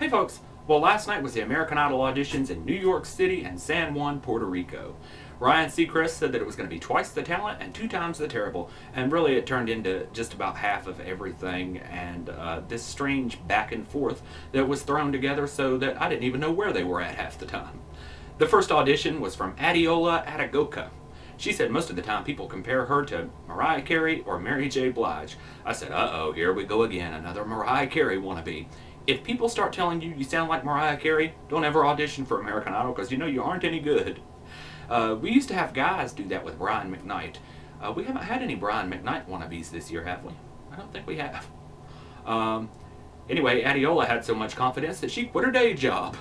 Hey folks, well last night was the American Idol auditions in New York City and San Juan, Puerto Rico. Ryan Seacrest said that it was going to be twice the talent and 2 times the terrible, and really it turned into just about half of everything, and this strange back and forth that was thrown together so that I didn't even know where they were at half the time. The first audition was from Adiola Atagoca. She said most of the time people compare her to Mariah Carey or Mary J. Blige. I said, uh-oh, here we go again, another Mariah Carey wannabe. If people start telling you you sound like Mariah Carey, don't ever audition for American Idol because you know you aren't any good. We used to have guys do that with Brian McKnight. We haven't had any Brian McKnight wannabes this year, have we? I don't think we have. Anyway, Adiola had so much confidence that she quit her day job.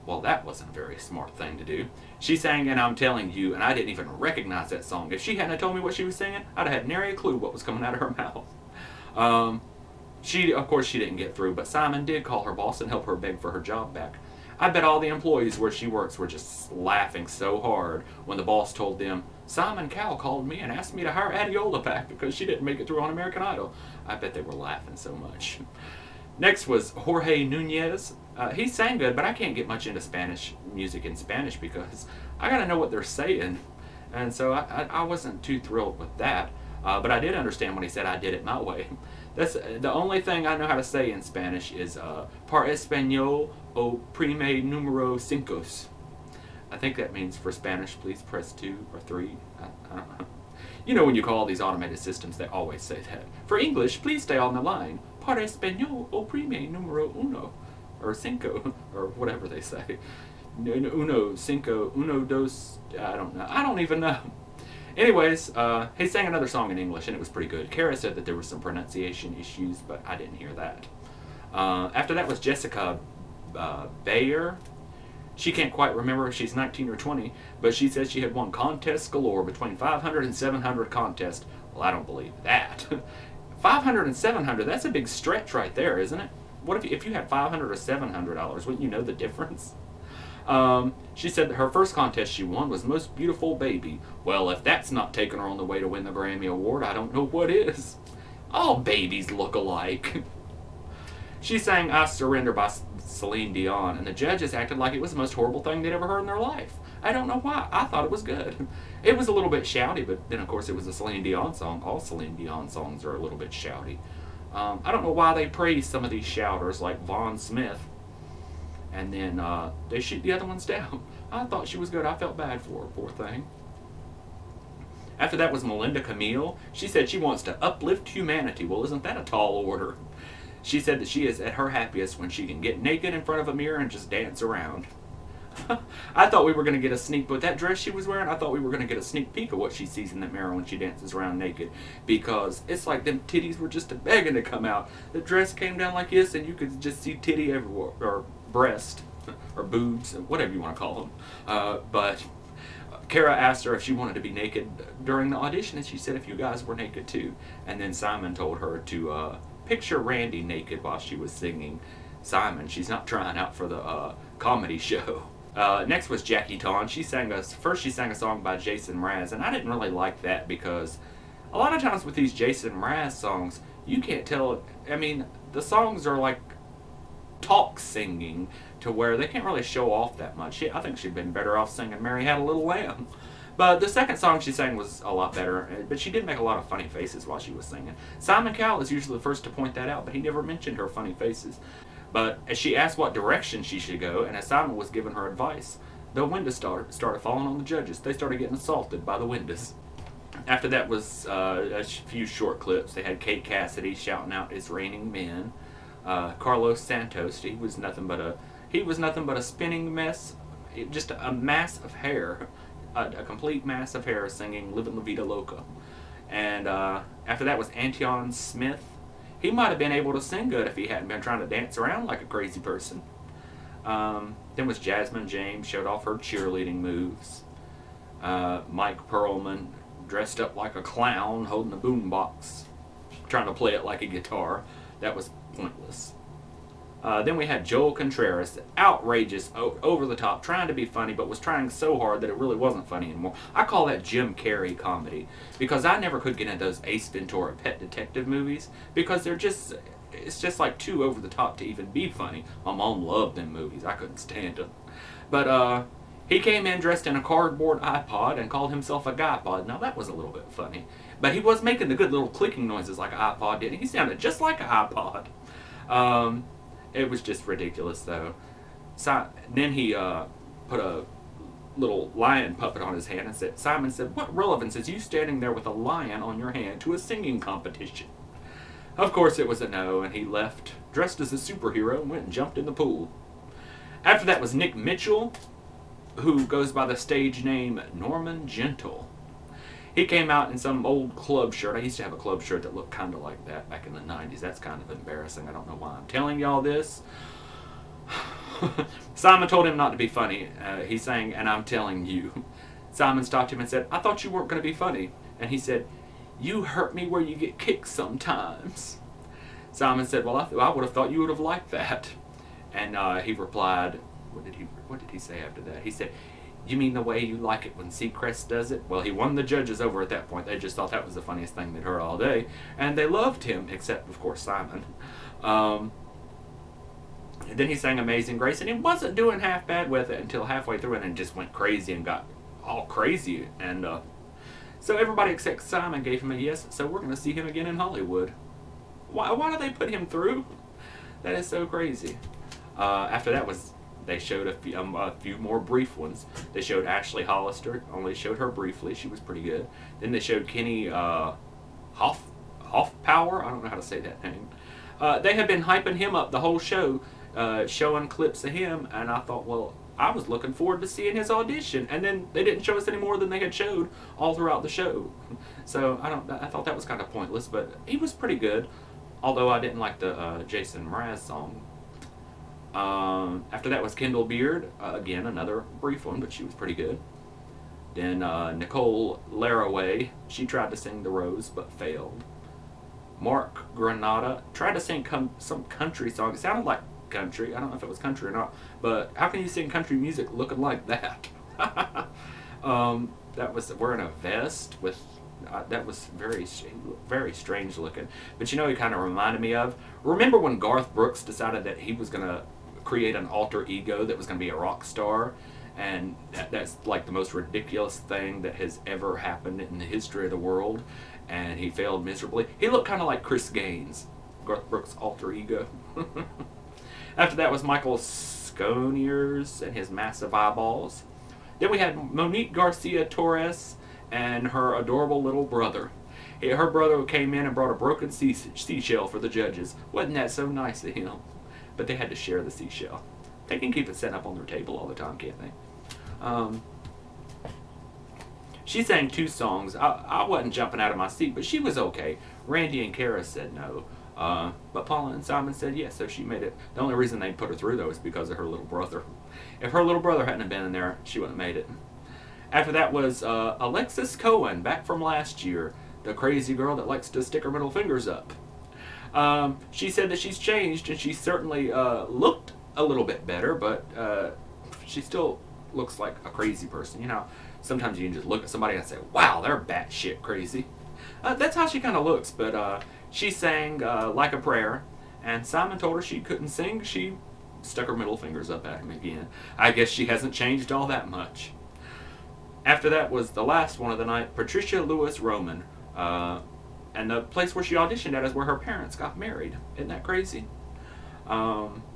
Well, that wasn't a very smart thing to do. She sang And I'm Telling You, and I didn't even recognize that song. If she hadn't told me what she was singing, I'd have had nary a clue what was coming out of her mouth. Of course, she didn't get through, but Simon did call her boss and help her beg for her job back. I bet all the employees where she works were just laughing so hard when the boss told them, Simon Cowell called me and asked me to hire Adiola back because she didn't make it through on American Idol. I bet they were laughing so much. Next was Jorge Nunez. He sang good, but I can't get much into Spanish music in Spanish because I gotta know what they're saying. And so I wasn't too thrilled with that. But I did understand when he said I did it my way. That's the only thing I know how to say in Spanish is par español o prime número cinco. I think that means for Spanish, please press 2 or 3. I don't know. You know when you call these automated systems, they always say that. For English, please stay on the line. Par español o prime número uno. Or cinco, or whatever they say. Uno, cinco, uno, dos, I don't know. I don't even know. Anyways, he sang another song in English, and it was pretty good. Kara said that there were some pronunciation issues, but I didn't hear that. After that was Jessica Bayer. She can't quite remember if she's 19 or 20, but she said she had won contests galore, between 500 and 700 contests. Well, I don't believe that. 500 and 700, that's a big stretch right there, isn't it? What if you had $500 or $700? Wouldn't you know the difference? She said that her first contest she won was Most Beautiful Baby. Well, if that's not taking her on the way to win the Grammy Award, I don't know what is. All babies look alike. She sang I Surrender by Celine Dion, and the judges acted like it was the most horrible thing they'd ever heard in their life. I don't know why. I thought it was good. It was a little bit shouty, but then of course it was a Celine Dion song. All Celine Dion songs are a little bit shouty. I don't know why they praise some of these shouters like Vaughn Smith and then they shoot the other ones down. I thought she was good. I felt bad for her, poor thing. After that was Melinda Camille. She said she wants to uplift humanity. Well, isn't that a tall order? She said that she is at her happiest when she can get naked in front of a mirror and just dance around. I thought we were going to get a sneak, but that dress she was wearing, I thought we were going to get a sneak peek of what she sees in that mirror when she dances around naked, because it's like them titties were just begging to come out. The dress came down like this and you could just see titty everywhere, or breast, or boobs, whatever you want to call them. But Kara asked her if she wanted to be naked during the audition, and she said if you guys were naked too. And then Simon told her to picture Randy naked while she was singing. Simon, she's not trying out for the comedy show. Next was Jackie Tawn. She sang a song by Jason Mraz, and I didn't really like that because a lot of times with these Jason Mraz songs, you can't tell. I mean, the songs are like talk singing to where they can't really show off that much. I think she'd been better off singing Mary Had a Little Lamb. But the second song she sang was a lot better, but she did make a lot of funny faces while she was singing. Simon Cowell is usually the first to point that out, but he never mentioned her funny faces. But as she asked what direction she should go, and as Simon was giving her advice, the windows started falling on the judges. They started getting assaulted by the windows. After that was a few short clips. They had Kate Cassidy shouting out "It's Raining Men." Carlos Santos, he was nothing but a spinning mess, just a mass of hair, a complete mass of hair, singing "Livin' La Vida Loca." And after that was Antion Smith. He might have been able to sing good if he hadn't been trying to dance around like a crazy person. Then was Jasmine James, showed off her cheerleading moves. Mike Perlman dressed up like a clown holding a boombox, trying to play it like a guitar. That was pointless. Then we had Joel Contreras, outrageous, over the top, trying to be funny, but was trying so hard that it really wasn't funny anymore. I call that Jim Carrey comedy, because I never could get into those Ace Ventura Pet Detective movies, because they're just, it's just like too over the top to even be funny. My mom loved them movies. I couldn't stand them. But he came in dressed in a cardboard iPod and called himself a guypod. Now that was a little bit funny. But he was making the good little clicking noises like an iPod did. He sounded just like an iPod. It was just ridiculous though. So, then he put a little lion puppet on his hand and said, Simon said, what relevance is you standing there with a lion on your hand to a singing competition? Of course it was a no, and he left dressed as a superhero and went and jumped in the pool. After that was Nick Mitchell, who goes by the stage name Norman Gentle. He came out in some old club shirt. I used to have a club shirt that looked kind of like that back in the 90s. That's kind of embarrassing. I don't know why I'm telling y'all this. Simon told him not to be funny. He sang, and I'm telling you. Simon stopped him and said, I thought you weren't going to be funny. And he said, you hurt me where you get kicked sometimes. Simon said, well, I would have thought you would have liked that. And he replied, what did he say after that? He said, you mean the way you like it when Seacrest does it? Well, he won the judges over at that point. They just thought that was the funniest thing they'd heard all day. And they loved him, except, of course, Simon. And then he sang Amazing Grace, and he wasn't doing half bad with it until halfway through, and then just went crazy and got all crazy. And so everybody except Simon gave him a yes, so we're going to see him again in Hollywood. Why do they put him through? That is so crazy. After that was, they showed a few more brief ones. They showed Ashley Hollister, only showed her briefly. She was pretty good. Then they showed Kenny Hoffpower. I don't know how to say that name. They had been hyping him up the whole show, showing clips of him, and I thought, well, I was looking forward to seeing his audition, and then they didn't show us any more than they had showed all throughout the show. So I thought that was kind of pointless, but he was pretty good, although I didn't like the Jason Mraz song. After that was Kendall Beard, again another brief one, but she was pretty good. Then Nicole Laraway, she tried to sing The Rose but failed. Mark Granada tried to sing some country song. It sounded like country. I don't know if it was country or not, but how can you sing country music looking like that? That was wearing a vest with that was very strange looking. But you know, he kind of reminded me of, remember when Garth Brooks decided that he was gonna create an alter ego that was gonna be a rock star, and that's like the most ridiculous thing that has ever happened in the history of the world, and he failed miserably. He looked kind of like Chris Gaines, Garth Brooks' alter ego. After that was Michael Sconiers and his massive eyeballs. Then we had Monique Garcia Torres and her adorable little brother. Her brother came in and brought a broken seashell for the judges. Wasn't that so nice of him? But they had to share the seashell. They can keep it set up on their table all the time, can't they? She sang 2 songs. I wasn't jumping out of my seat, but she was okay. Randy and Kara said no. But Paula and Simon said yes, so she made it. The only reason they put her through, though, is because of her little brother. If her little brother hadn't been in there, she wouldn't have made it. After that was Alexis Cohen, back from last year, the crazy girl that likes to stick her middle fingers up. She said that she's changed, and she certainly looked a little bit better, but she still looks like a crazy person. You know, sometimes you can just look at somebody and say, wow, they're batshit crazy. That's how she kind of looks, but she sang Like a Prayer, and Simon told her she couldn't sing. She stuck her middle fingers up at him again. I guess she hasn't changed all that much. After that was the last one of the night, Patricia Lewis Roman. And the place where she auditioned at is where her parents got married. Isn't that crazy?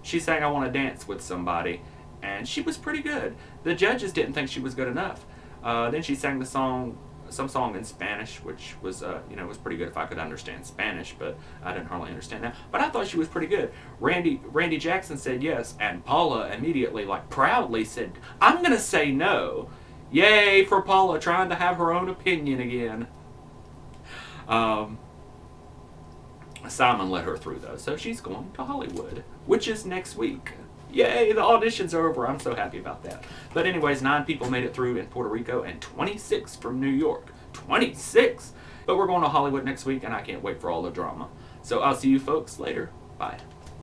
She sang I Want to Dance with Somebody, and she was pretty good. The judges didn't think she was good enough. Then she sang some song in Spanish, which was, was pretty good if I could understand Spanish, but I didn't hardly understand that. But I thought she was pretty good. Randy Jackson said yes, and Paula immediately, like proudly said, I'm going to say no. Yay for Paula trying to have her own opinion again. Simon let her through, though, so she's going to Hollywood, which is next week. Yay, the auditions are over. I'm so happy about that. But anyways, 9 people made it through in Puerto Rico and 26 from New York. 26! But we're going to Hollywood next week, and I can't wait for all the drama. So I'll see you folks later. Bye.